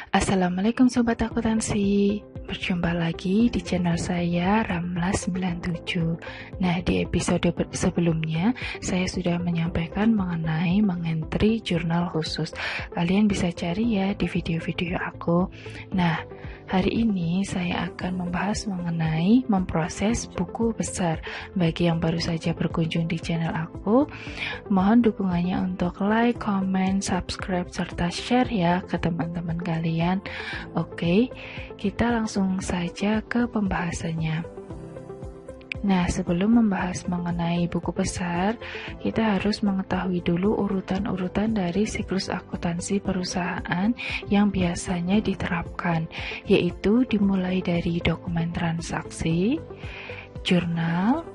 Assalamualaikum Sobat Akuntansi, berjumpa lagi di channel saya Ramla97. Nah, di episode sebelumnya saya sudah menyampaikan mengenai mengentry jurnal khusus. Kalian bisa cari ya di video-video aku. Nah, hari ini saya akan membahas mengenai memproses buku besar. Bagi yang baru saja berkunjung di channel aku, mohon dukungannya untuk like, comment, subscribe, serta share ya ke teman-teman kalian. Oke, kita langsung saja ke pembahasannya. Nah, sebelum membahas mengenai buku besar, kita harus mengetahui dulu urutan-urutan dari siklus akuntansi perusahaan yang biasanya diterapkan, yaitu dimulai dari dokumen transaksi, jurnal,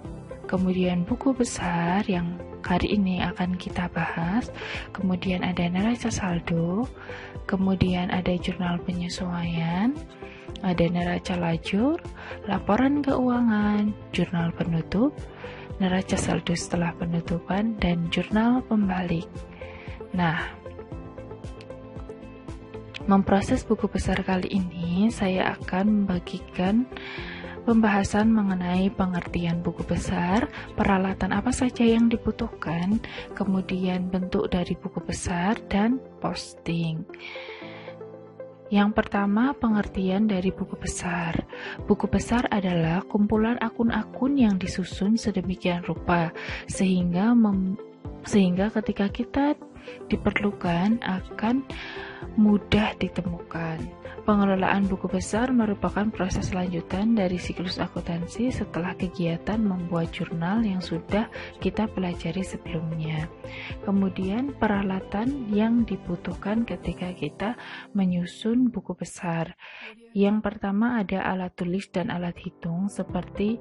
kemudian buku besar yang hari ini akan kita bahas, kemudian ada neraca saldo, kemudian ada jurnal penyesuaian, ada neraca lajur, laporan keuangan, jurnal penutup, neraca saldo setelah penutupan, dan jurnal pembalik. Nah, memproses buku besar kali ini saya akan membagikan pembahasan mengenai pengertian buku besar, peralatan apa saja yang dibutuhkan, kemudian bentuk dari buku besar, dan posting. Yang pertama, pengertian dari buku besar. Buku besar adalah kumpulan akun-akun yang disusun sedemikian rupa sehingga ketika kita diperlukan akan mudah ditemukan. Pengelolaan buku besar merupakan proses lanjutan dari siklus akuntansi setelah kegiatan membuat jurnal yang sudah kita pelajari sebelumnya. Kemudian peralatan yang dibutuhkan ketika kita menyusun buku besar. Yang pertama ada alat tulis dan alat hitung seperti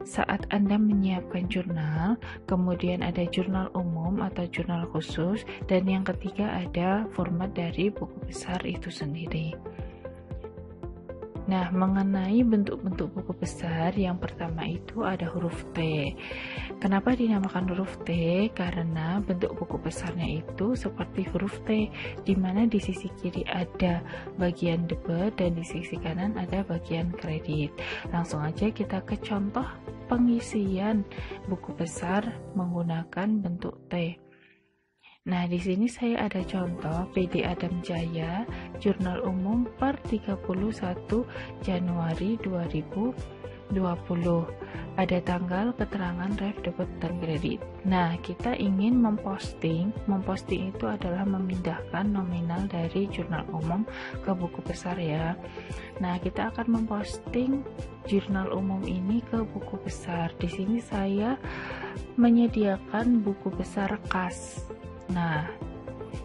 saat Anda menyiapkan jurnal, kemudian ada jurnal umum atau jurnal khusus, dan yang ketiga ada format dari buku besar itu sendiri. Nah, mengenai bentuk-bentuk buku besar, yang pertama itu ada huruf T. Kenapa dinamakan huruf T? Karena bentuk buku besarnya itu seperti huruf T, di mana di sisi kiri ada bagian debit dan di sisi kanan ada bagian kredit. Langsung aja kita ke contoh pengisian buku besar menggunakan bentuk T. Nah, di sini saya ada contoh PD Adam Jaya, jurnal umum per 31 Januari 2020. Ada tanggal keterangan ref debit dan kredit. Nah, kita ingin memposting itu adalah memindahkan nominal dari jurnal umum ke buku besar ya. Nah, kita akan memposting jurnal umum ini ke buku besar. Di sini saya menyediakan buku besar kas. Nah,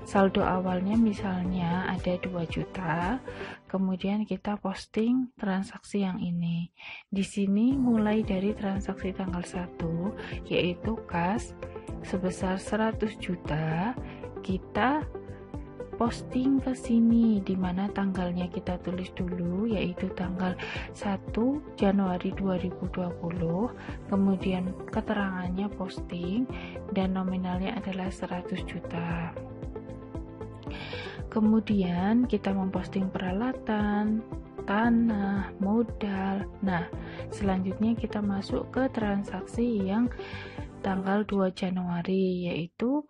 saldo awalnya misalnya ada 2 juta, kemudian kita posting transaksi yang ini. Di sini mulai dari transaksi tanggal 1, yaitu kas sebesar 100 juta, kita posting ke sini, di mana tanggalnya kita tulis dulu, yaitu tanggal 1 Januari 2020, kemudian keterangannya posting, dan nominalnya adalah 100 juta. Kemudian kita memposting peralatan, tanah, modal. Nah, selanjutnya kita masuk ke transaksi yang tanggal 2 Januari, yaitu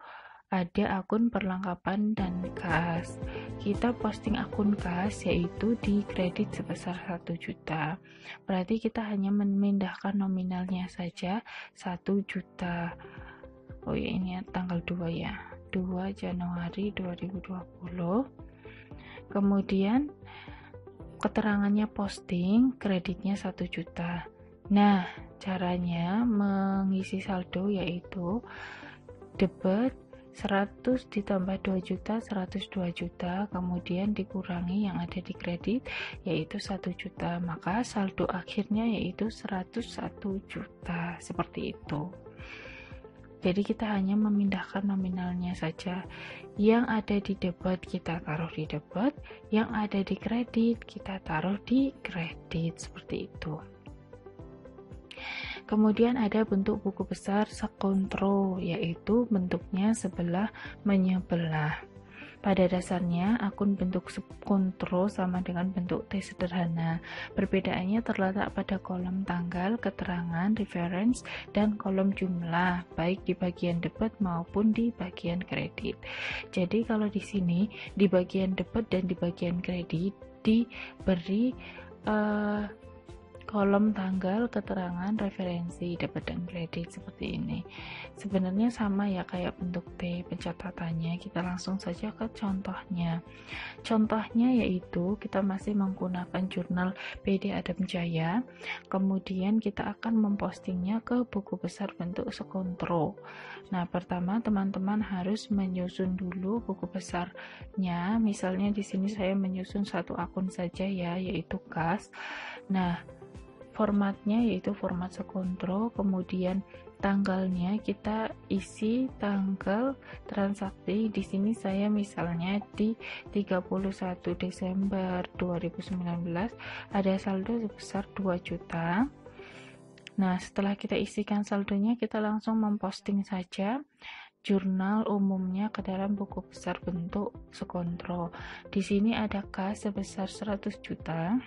ada akun perlengkapan dan kas. Kita posting akun kas yaitu di kredit sebesar 1 juta. Berarti kita hanya memindahkan nominalnya saja 1 juta. Oh ya, ini tanggal 2 ya. 2 Januari 2020. Kemudian keterangannya posting, kreditnya 1 juta. Nah, caranya mengisi saldo yaitu debit 100 ditambah 2 juta, 102 juta, kemudian dikurangi yang ada di kredit yaitu 1 juta, maka saldo akhirnya yaitu 101 juta, seperti itu. Jadi kita hanya memindahkan nominalnya saja. Yang ada di debit kita taruh di debit, yang ada di kredit kita taruh di kredit, seperti itu. Kemudian ada bentuk buku besar sekontro, yaitu bentuknya sebelah menyebelah. Pada dasarnya, akun bentuk subkontro sama dengan bentuk T sederhana. Perbedaannya terletak pada kolom tanggal, keterangan, reference, dan kolom jumlah, baik di bagian debit maupun di bagian kredit. Jadi kalau di sini, di bagian debit dan di bagian kredit, diberi kolom tanggal, keterangan, referensi, debit dan kredit seperti ini. Sebenarnya sama ya kayak bentuk T pencatatannya. Kita langsung saja ke contohnya. Contohnya yaitu kita masih menggunakan jurnal PD Adam Jaya. Kemudian kita akan mempostingnya ke buku besar bentuk sekontro. Nah, pertama teman-teman harus menyusun dulu buku besarnya. Misalnya di sini saya menyusun satu akun saja ya, yaitu kas. Nah, formatnya yaitu format sekontro, kemudian tanggalnya kita isi tanggal transaksi. Di sini saya misalnya di 31 Desember 2019 ada saldo sebesar 2 juta. Nah, setelah kita isikan saldonya, kita langsung memposting saja jurnal umumnya ke dalam buku besar bentuk sekontro. Di sini ada kas sebesar 100 juta.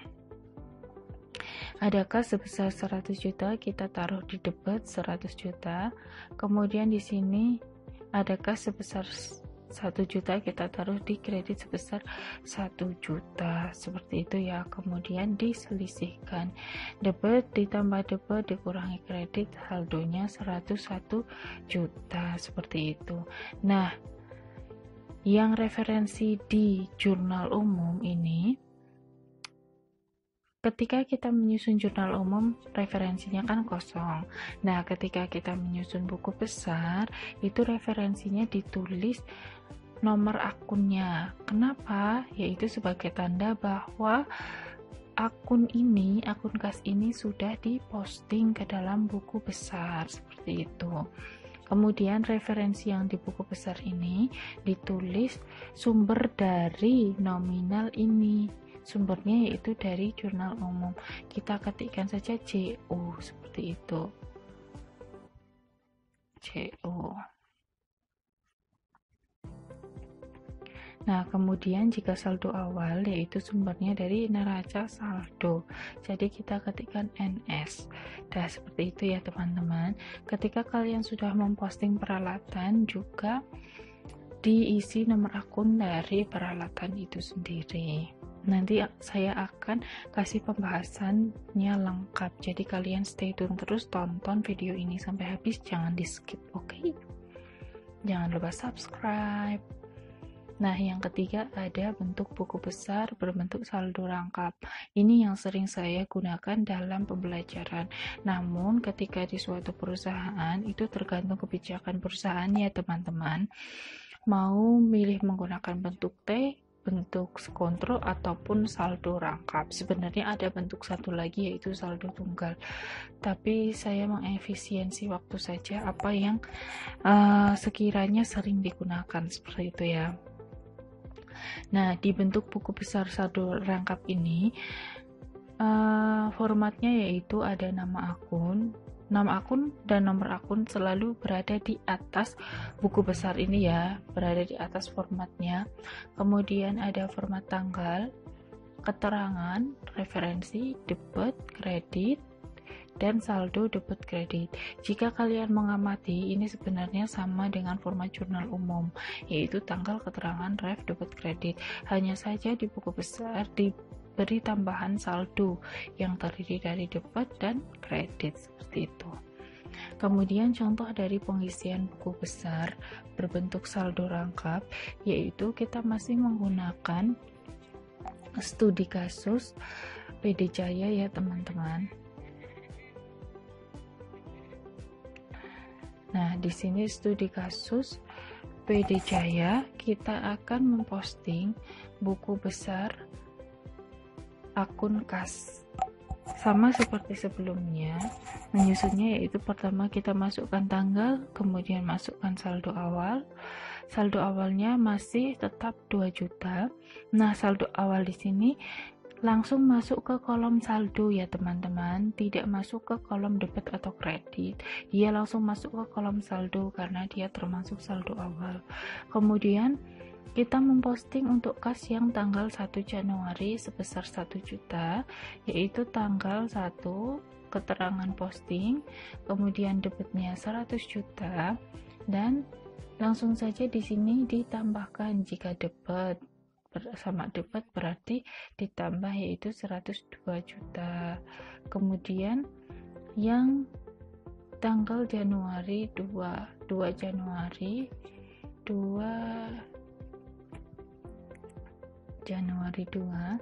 Ada kas sebesar 100 juta, kita taruh di debit 100 juta. Kemudian di sini ada kas sebesar 1 juta, kita taruh di kredit sebesar 1 juta. Seperti itu ya. Kemudian diselisihkan. Debit ditambah debit dikurangi kredit, saldonya 101 juta. Seperti itu. Nah, yang referensi di jurnal umum ini, ketika kita menyusun jurnal umum, referensinya kan kosong. Nah, ketika kita menyusun buku besar, itu referensinya ditulis nomor akunnya. Kenapa? Yaitu sebagai tanda bahwa akun ini, akun kas ini sudah diposting ke dalam buku besar. Seperti itu. Kemudian referensi yang di buku besar ini ditulis sumber dari nominal ini. Sumbernya yaitu dari jurnal umum. Kita ketikkan saja JO seperti itu. JO. Nah, kemudian jika saldo awal yaitu sumbernya dari neraca saldo. Jadi kita ketikkan NS. Nah, seperti itu ya teman-teman. Ketika kalian sudah memposting peralatan, juga diisi nomor akun dari peralatan itu sendiri. Nanti saya akan kasih pembahasannya lengkap, jadi kalian stay tune terus, tonton video ini sampai habis, jangan di skip, oke? Jangan lupa subscribe. Nah, yang ketiga ada bentuk buku besar berbentuk saldo rangkap. Ini yang sering saya gunakan dalam pembelajaran. Namun ketika di suatu perusahaan, itu tergantung kebijakan perusahaan ya teman-teman, mau milih menggunakan bentuk T, bentuk sekontro, ataupun saldo rangkap. Sebenarnya ada bentuk satu lagi yaitu saldo tunggal, tapi saya mengefisiensi waktu saja apa yang sekiranya sering digunakan, seperti itu ya. Nah, di bentuk buku besar saldo rangkap ini formatnya yaitu ada nama akun dan nomor akun selalu berada di atas buku besar ini ya, berada di atas formatnya. Kemudian ada format tanggal, keterangan, referensi, debit, kredit, dan saldo debit kredit. Jika kalian mengamati, ini sebenarnya sama dengan format jurnal umum, yaitu tanggal, keterangan, ref, debit, kredit. Hanya saja di buku besar diberi tambahan saldo yang terdiri dari debit dan kredit, seperti itu. Kemudian contoh dari pengisian buku besar berbentuk saldo rangkap, yaitu kita masih menggunakan studi kasus PD Jaya ya teman-teman. Nah, di sini studi kasus PD Jaya, kita akan memposting buku besar akun kas. Sama seperti sebelumnya, menyusunnya yaitu pertama kita masukkan tanggal, kemudian masukkan saldo awal. Saldo awalnya masih tetap 2 juta. Nah, saldo awal di sini langsung masuk ke kolom saldo ya teman-teman, tidak masuk ke kolom debit atau kredit. Dia langsung masuk ke kolom saldo karena dia termasuk saldo awal. Kemudian kita memposting untuk kas yang tanggal 1 Januari sebesar 1 juta, yaitu tanggal 1 keterangan posting, kemudian debitnya 100 juta, dan langsung saja di sini ditambahkan jika debit sama debit berarti ditambah yaitu 102 juta. Kemudian yang tanggal Januari 2 Januari 2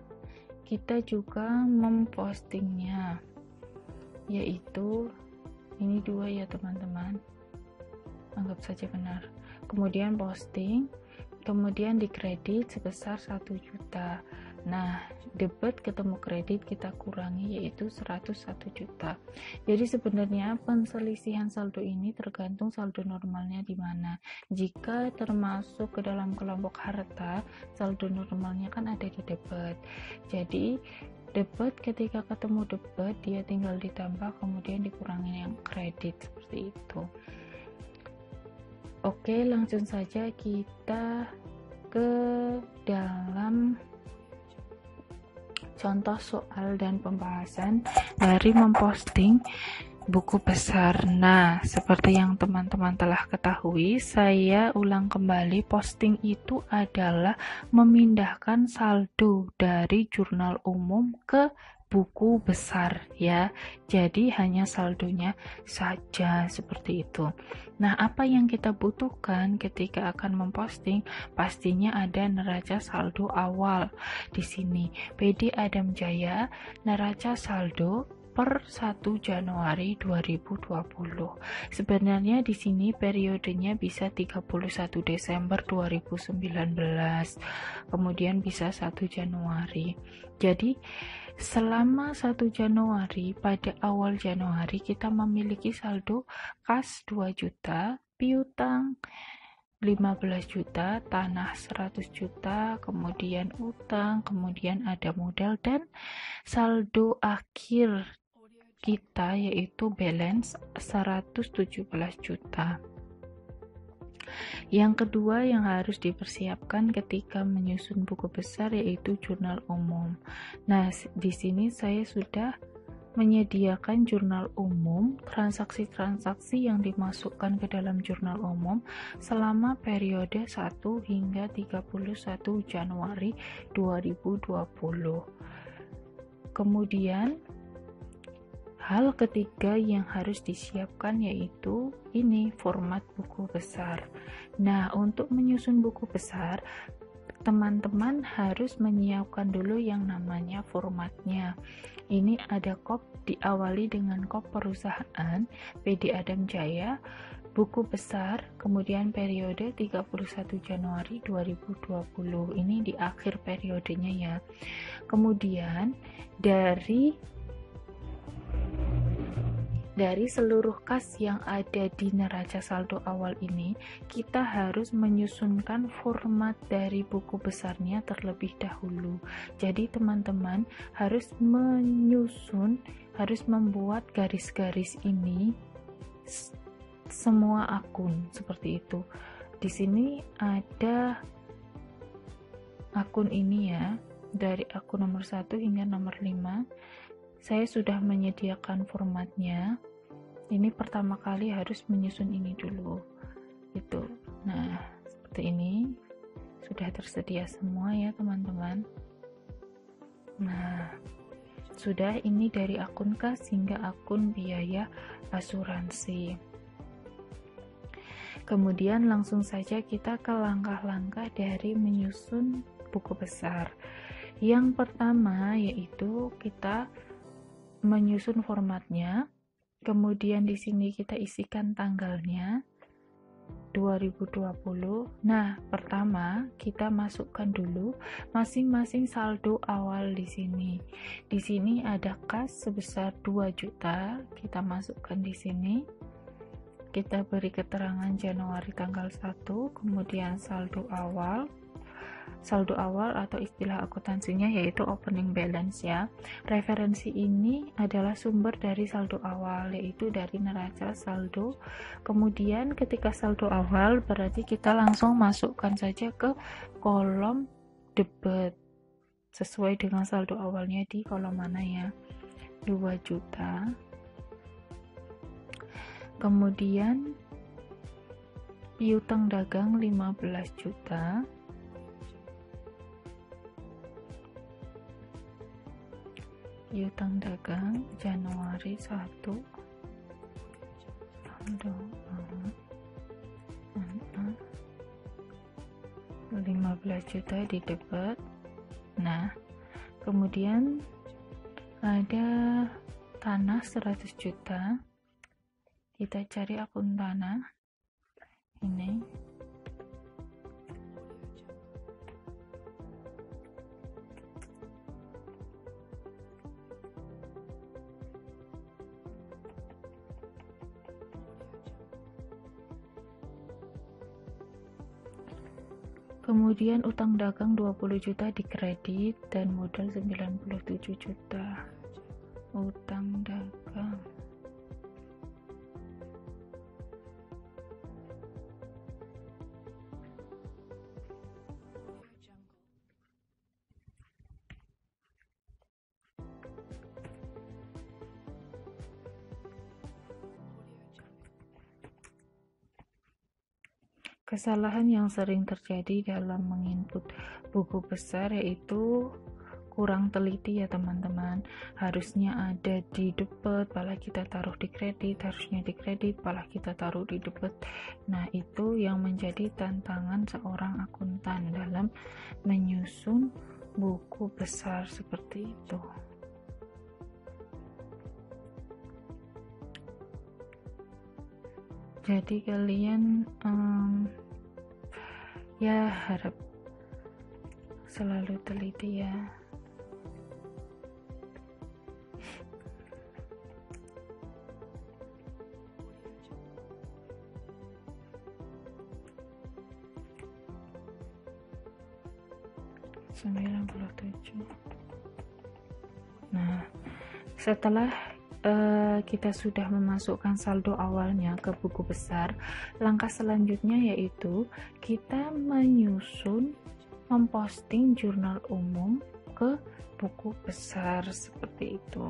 kita juga mempostingnya, yaitu ini 2 ya teman-teman, anggap saja benar. Kemudian posting, kemudian dikredit sebesar 1 juta. Nah, debit ketemu kredit kita kurangi yaitu 101 juta. Jadi sebenarnya penselisihan saldo ini tergantung saldo normalnya di mana. Jika termasuk ke dalam kelompok harta, saldo normalnya kan ada di debit. Jadi debit ketika ketemu debit dia tinggal ditambah kemudian dikurangi yang kredit seperti itu. Oke, langsung saja kita ke dalam contoh soal dan pembahasan dari memposting buku besar. Nah, seperti yang teman-teman telah ketahui, saya ulang kembali, posting itu adalah memindahkan saldo dari jurnal umum ke buku besar ya. Jadi hanya saldonya saja seperti itu. Nah, apa yang kita butuhkan ketika akan memposting? Pastinya ada neraca saldo awal. Di sini PD Adam Jaya neraca saldo per 1 Januari 2020. Sebenarnya di sini periodenya bisa 31 Desember 2019. Kemudian bisa 1 Januari. Jadi selama 1 Januari, pada awal Januari kita memiliki saldo kas 2 juta, piutang 15 juta, tanah 100 juta, kemudian utang, kemudian ada modal, dan saldo akhir kita yaitu balance 117 juta. Yang kedua yang harus dipersiapkan ketika menyusun buku besar yaitu jurnal umum. Nah, di sini saya sudah menyediakan jurnal umum, transaksi-transaksi yang dimasukkan ke dalam jurnal umum selama periode 1 hingga 31 Januari 2020. Kemudian hal ketiga yang harus disiapkan yaitu ini format buku besar. Nah, untuk menyusun buku besar, teman-teman harus menyiapkan dulu yang namanya formatnya. Ini ada kop, diawali dengan kop perusahaan PD Adam Jaya, buku besar, kemudian periode 31 Januari 2020. Ini di akhir periodenya ya. Kemudian dari seluruh kas yang ada di neraca saldo awal ini, kita harus menyusunkan format dari buku besarnya terlebih dahulu. Jadi teman-teman harus harus membuat garis-garis ini semua akun seperti itu. Di sini ada akun ini ya, dari akun nomor 1 hingga nomor 5. Saya sudah menyediakan formatnya. Ini pertama kali harus menyusun ini dulu. Itu. Nah, seperti ini. Sudah tersedia semua ya, teman-teman. Nah, sudah ini dari akun kas hingga akun biaya asuransi. Kemudian langsung saja kita ke langkah-langkah dari menyusun buku besar. Yang pertama yaitu kita menyusun formatnya, kemudian di sini kita isikan tanggalnya 2020. Nah, pertama kita masukkan dulu masing-masing saldo awal di sini. Di sini ada kas sebesar 2 juta, kita masukkan di sini. Kita beri keterangan Januari tanggal 1, kemudian saldo awal saldo awal atau istilah akuntansinya yaitu opening balance ya. Referensi ini adalah sumber dari saldo awal, yaitu dari neraca saldo. Kemudian ketika saldo awal berarti kita langsung masukkan saja ke kolom debit sesuai dengan saldo awalnya di kolom mana ya, 2 juta. Kemudian piutang dagang 15 juta. Piutang dagang Januari 1 saldo 15 juta di debit. Nah, kemudian ada tanah 100 juta. Kita cari akun tanah ini. Kemudian utang dagang 20 juta dikredit dan modal 97 juta. Utang dagang. Kesalahan yang sering terjadi dalam menginput buku besar yaitu kurang teliti ya teman-teman. Harusnya ada di debit, malah kita taruh di kredit, harusnya di kredit, malah kita taruh di debit. Nah, itu yang menjadi tantangan seorang akuntan dalam menyusun buku besar seperti itu. Jadi kalian ya harap selalu teliti ya. Nah, setelah kita sudah memasukkan saldo awalnya ke buku besar, langkah selanjutnya yaitu kita menyusun, memposting jurnal umum ke buku besar seperti itu.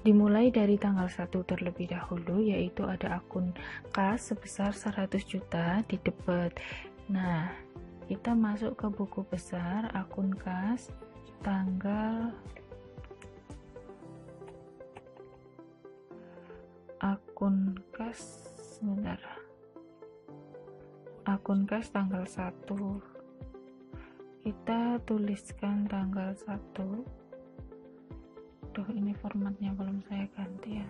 Dimulai dari tanggal 1 terlebih dahulu, yaitu ada akun kas sebesar 100 juta di debit. Nah, kita masuk ke buku besar, akun kas, tanggal akun kas tanggal 1, kita tuliskan tanggal 1. Ini formatnya belum saya ganti ya,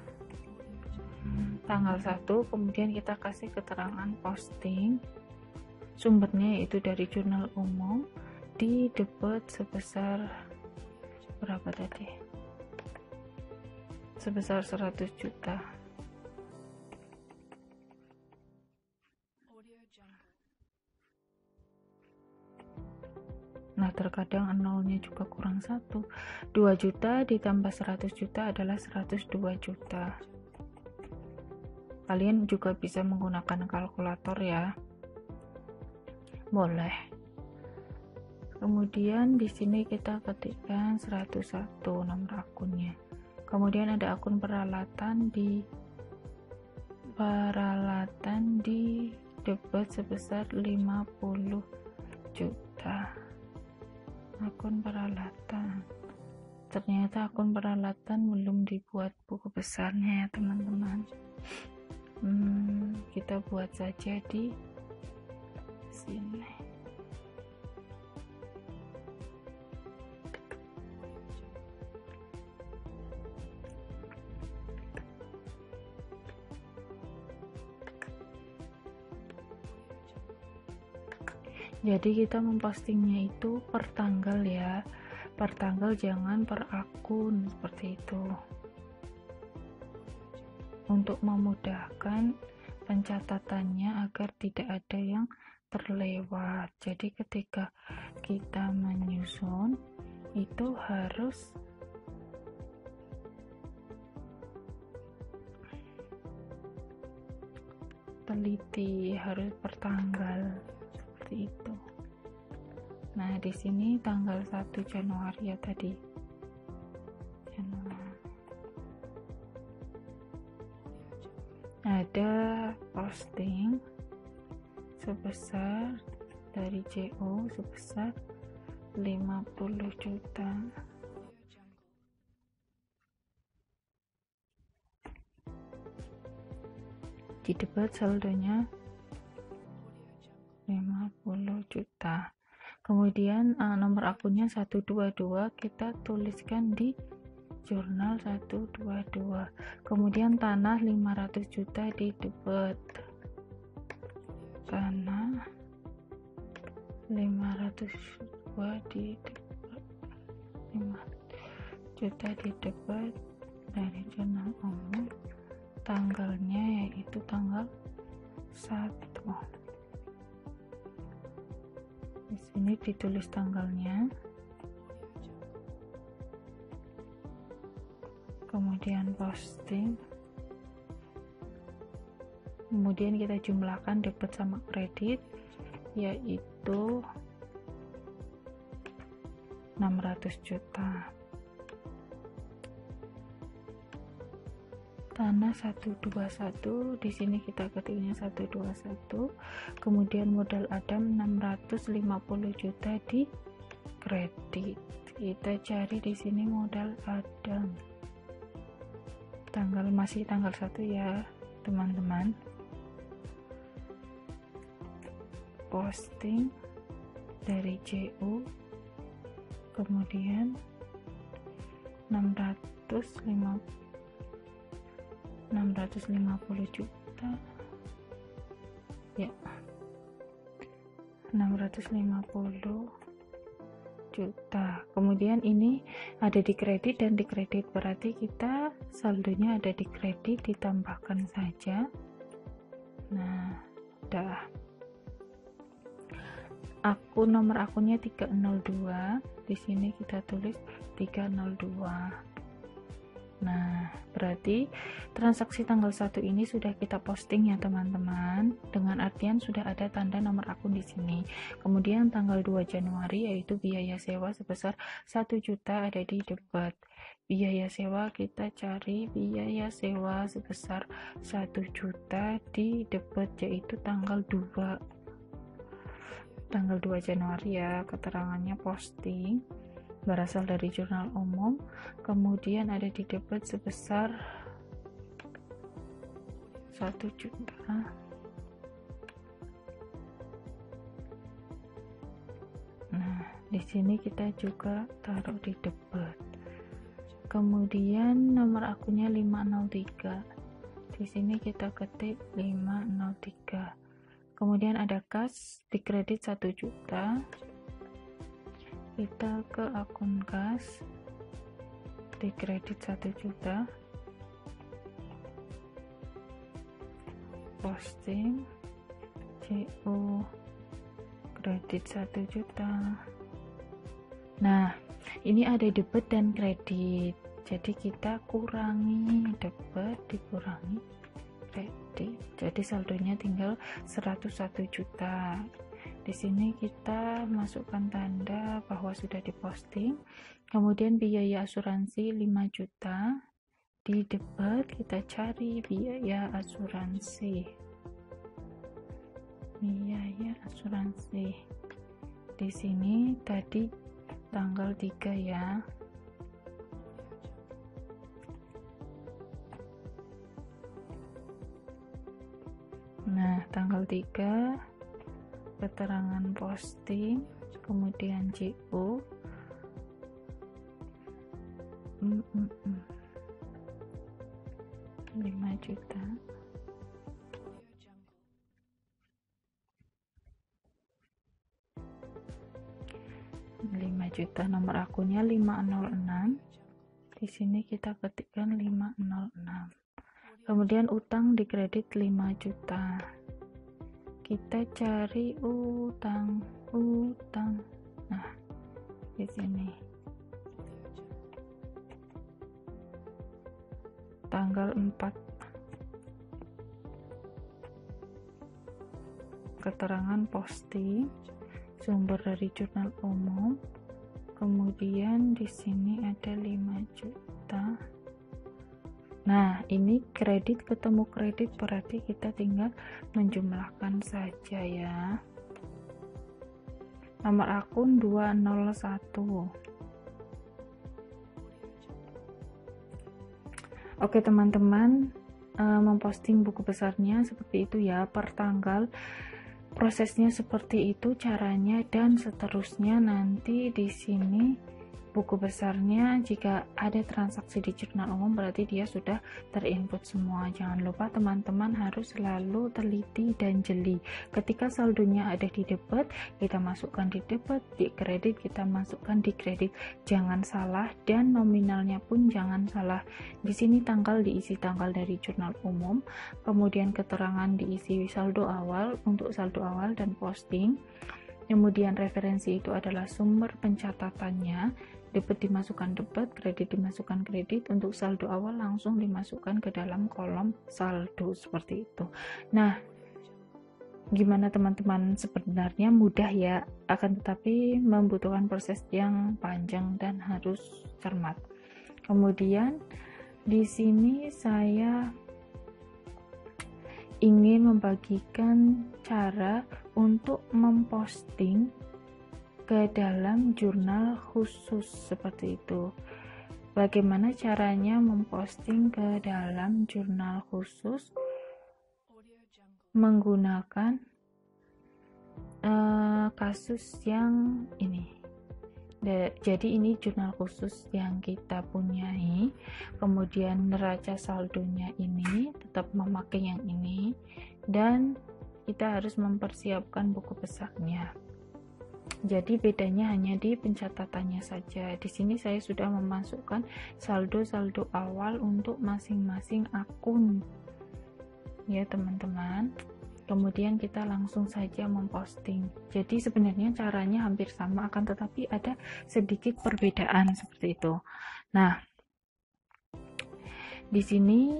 tanggal 1. Kemudian kita kasih keterangan posting, sumbernya yaitu dari jurnal umum, di debit sebesar berapa tadi? Sebesar 100 juta. Nah, terkadang nolnya juga kurang 1. 2 juta ditambah 100 juta adalah 102 juta. Kalian juga bisa menggunakan kalkulator ya. Boleh. Kemudian di sini kita ketikkan 101 nomor akunnya. Kemudian ada akun peralatan di debit sebesar 50 juta. Akun peralatan. Ternyata akun peralatan belum dibuat buku besarnya ya teman-teman. Kita buat saja di sini. Jadi kita mempostingnya itu per tanggal ya, per tanggal, jangan per akun seperti itu. Untuk memudahkan pencatatannya agar tidak ada yang terlewat. Jadi ketika kita menyusun itu harus teliti, harus bertanggal seperti itu. Nah, di sini tanggal 1 Januari ya tadi. Ada posting sebesar dari JO sebesar 50 juta. Di debat saldonya 50 juta. Kemudian nomor akunnya 122 kita tuliskan di jurnal 122. Kemudian tanah 500 juta di debat. Tanah 500 juta di debat. 5 juta di debat dari jurnal umum. Tanggalnya yaitu tanggal 1. Di sini ditulis tanggalnya. Kemudian posting. Kemudian kita jumlahkan debit sama kredit yaitu 600 juta. Tanah 121, di sini kita ketiknya 121. Kemudian modal Adam 650 juta di kredit. Kita cari di sini modal Adam. Masih tanggal 1 ya, teman-teman. Posting dari JU. Kemudian 650 juta ya, 650 juta. Kemudian ini ada di kredit dan di kredit, berarti kita saldonya ada di kredit, ditambahkan saja. Nah, udah. Nomor akunnya 302, di sini kita tulis 302. Nah, berarti transaksi tanggal 1 ini sudah kita posting ya teman-teman, dengan artian sudah ada tanda nomor akun di sini. Kemudian tanggal 2 Januari yaitu biaya sewa sebesar 1 juta ada di debat. Biaya sewa kita cari biaya sewa sebesar 1 juta di debat yaitu tanggal 2 Januari ya, keterangannya posting berasal dari jurnal umum. Kemudian ada di debat sebesar 1 juta. Nah, di sini kita juga taruh di debat. Kemudian nomor akunnya 503. Di sini kita ketik 503. Kemudian ada kas di kredit 1 juta. Kita ke akun kas di kredit 1 juta, posting CO kredit 1 juta. Nah, ini ada debit dan kredit, jadi kita kurangi debit dikurangi kredit, jadi saldonya tinggal 101 juta. Di sini kita masukkan tanda bahwa sudah diposting. Kemudian biaya asuransi 5 juta. Di debat kita cari biaya asuransi. Biaya asuransi. Di sini tadi tanggal 3 ya. Nah, tanggal 3 keterangan posting, kemudian JO 5 juta. Nomor akunnya 506. Di sini kita ketikkan 506. Kemudian utang dikredit 5 juta. Kita cari utang. Nah, di sini. Tanggal 4. Keterangan posting, sumber dari jurnal umum. Kemudian di sini ada 5 juta. Nah, ini kredit ketemu kredit, berarti kita tinggal menjumlahkan saja ya. Nomor akun 201. Oke teman-teman, memposting buku besarnya seperti itu ya, per tanggal. Prosesnya seperti itu caranya, dan seterusnya nanti di sini buku besarnya jika ada transaksi di jurnal umum berarti dia sudah terinput semua. Jangan lupa teman-teman harus selalu teliti dan jeli. Ketika saldonya ada di debit, kita masukkan di debit, di kredit kita masukkan di kredit. Jangan salah, dan nominalnya pun jangan salah. Di sini tanggal diisi tanggal dari jurnal umum, kemudian keterangan diisi saldo awal untuk saldo awal dan posting. Kemudian referensi itu adalah sumber pencatatannya, debit dimasukkan debit, kredit dimasukkan kredit, untuk saldo awal langsung dimasukkan ke dalam kolom saldo seperti itu. Nah, gimana teman-teman? Sebenarnya mudah ya, akan tetapi membutuhkan proses yang panjang dan harus cermat. Kemudian di sini saya ingin membagikan cara untuk memposting ke dalam jurnal khusus seperti itu. Bagaimana caranya memposting ke dalam jurnal khusus? Menggunakan kasus yang ini. Jadi ini jurnal khusus yang kita punyai, kemudian neraca saldonya ini tetap memakai yang ini, dan kita harus mempersiapkan buku besarnya. Jadi bedanya hanya di pencatatannya saja. Di sini saya sudah memasukkan saldo-saldo awal untuk masing-masing akun ya teman-teman. Kemudian kita langsung saja memposting. Jadi sebenarnya caranya hampir sama, akan tetapi ada sedikit perbedaan seperti itu. Nah, di sini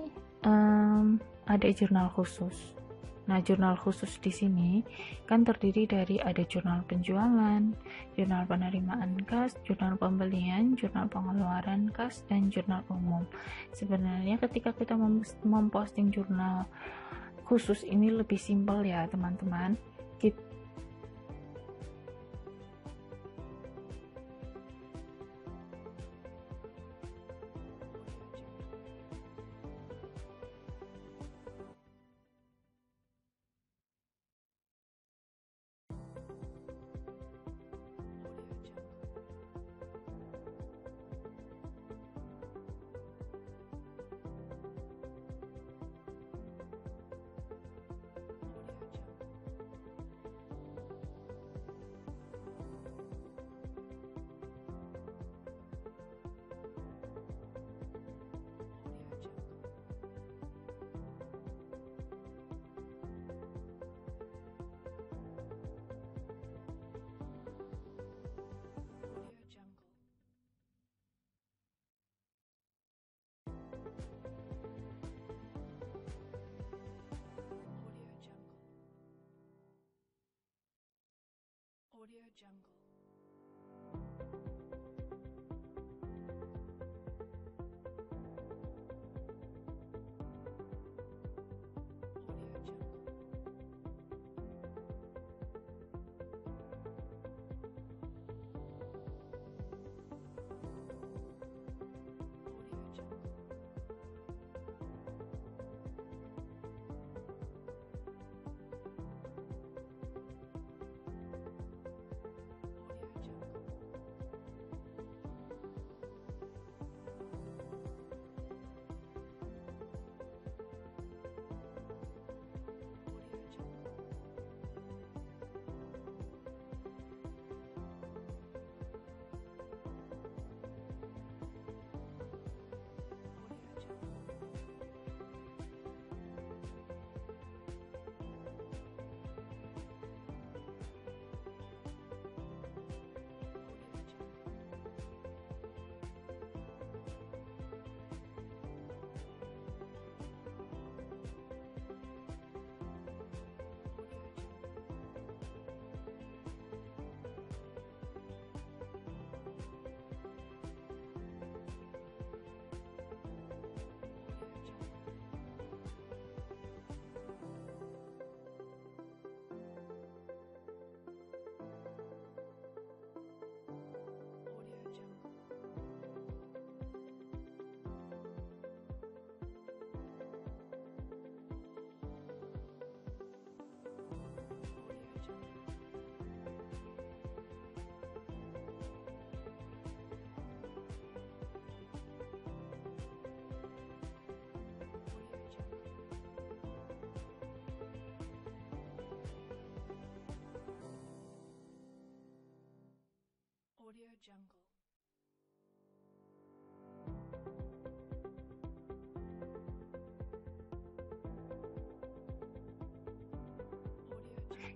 ada jurnal khusus. Nah, jurnal khusus di sini kan terdiri dari ada jurnal penjualan, jurnal penerimaan kas, jurnal pembelian, jurnal pengeluaran kas, dan jurnal umum. Sebenarnya ketika kita memposting jurnal khusus ini lebih simpel ya teman-teman. Audio Jungle.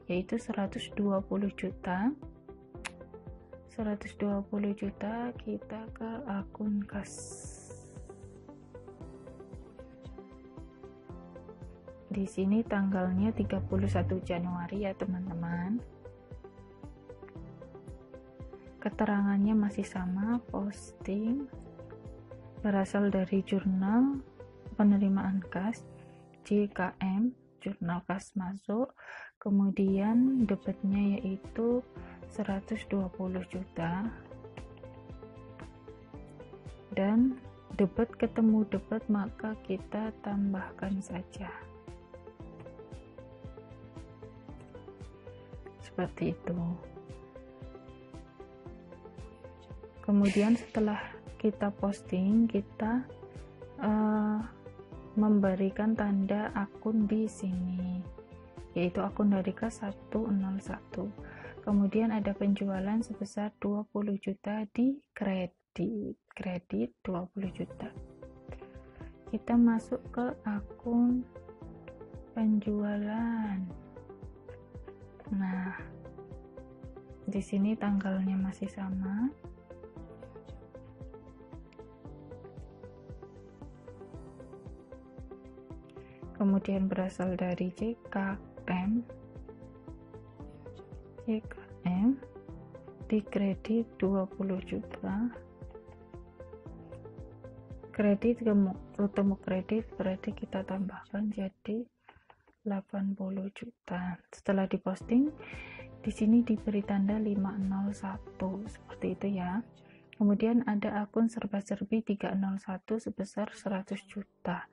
yaitu 120 juta. 120 juta kita ke akun kas. Di sini tanggalnya 31 Januari ya teman-teman. Keterangannya masih sama, posting berasal dari jurnal penerimaan kas JKM, jurnal kas masuk. Kemudian debitnya yaitu 120 juta, dan debit ketemu debit maka kita tambahkan saja seperti itu. Kemudian setelah kita posting, kita memberikan tanda akun di sini, yaitu akun dari kas 101. Kemudian ada penjualan sebesar 20 juta di kredit 20 juta. Kita masuk ke akun penjualan. Nah, di sini tanggalnya masih sama. Kemudian berasal dari JKM di kredit 20 juta. Kredit ketemu kredit berarti kita tambahkan jadi 80 juta. Setelah diposting, di sini diberi tanda 501 seperti itu ya. Kemudian ada akun serba-serbi 301 sebesar 100 juta.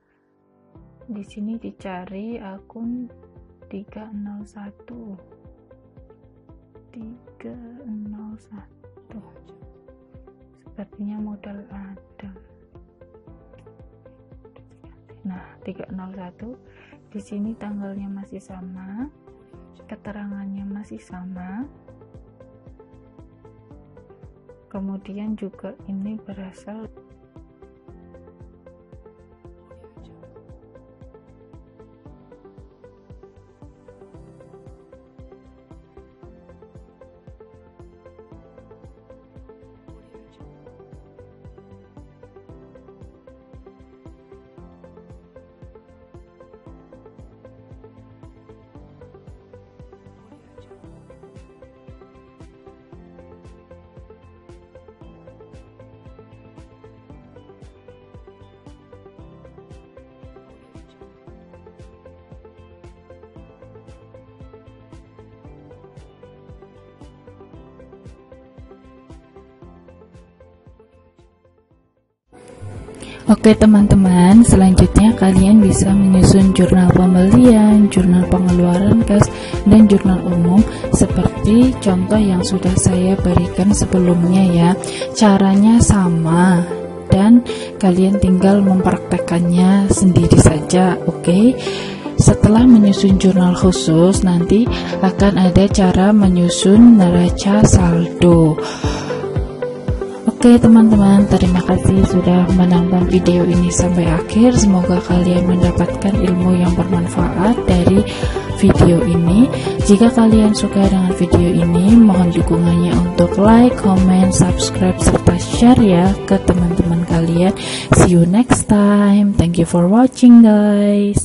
Di sini dicari akun 301. Sepertinya modal ada. Nah, 301 di sini tanggalnya masih sama, keterangannya masih sama. Kemudian juga ini berasal Oke teman-teman, selanjutnya kalian bisa menyusun jurnal pembelian, jurnal pengeluaran kas, dan jurnal umum seperti contoh yang sudah saya berikan sebelumnya ya. Caranya sama dan kalian tinggal mempraktekannya sendiri saja, oke? Setelah menyusun jurnal khusus, nanti akan ada cara menyusun neraca saldo. Oke teman-teman, terima kasih sudah menonton video ini sampai akhir. Semoga kalian mendapatkan ilmu yang bermanfaat dari video ini. Jika kalian suka dengan video ini, mohon dukungannya untuk like, comment, subscribe, serta share ya ke teman-teman kalian. See you next time. Thank you for watching guys.